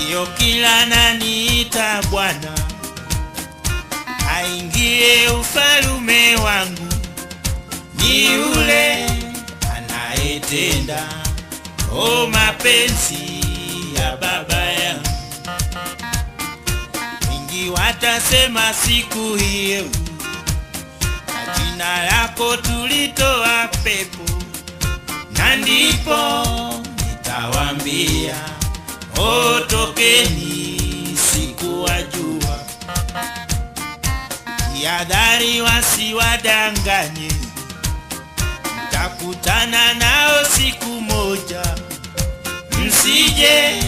Sio kila ananiita Bwana aingie ufalume wangu, ni yule anayetenda mapenzi ya Baba yangu. Wengi watasema siku hiyo, kwa jina lako tulitoa pepo, na ndipo nitawaambia tokeni, sikuwajua. Jihadhari wasiwadanganye, mtakutana nao siku moja, msije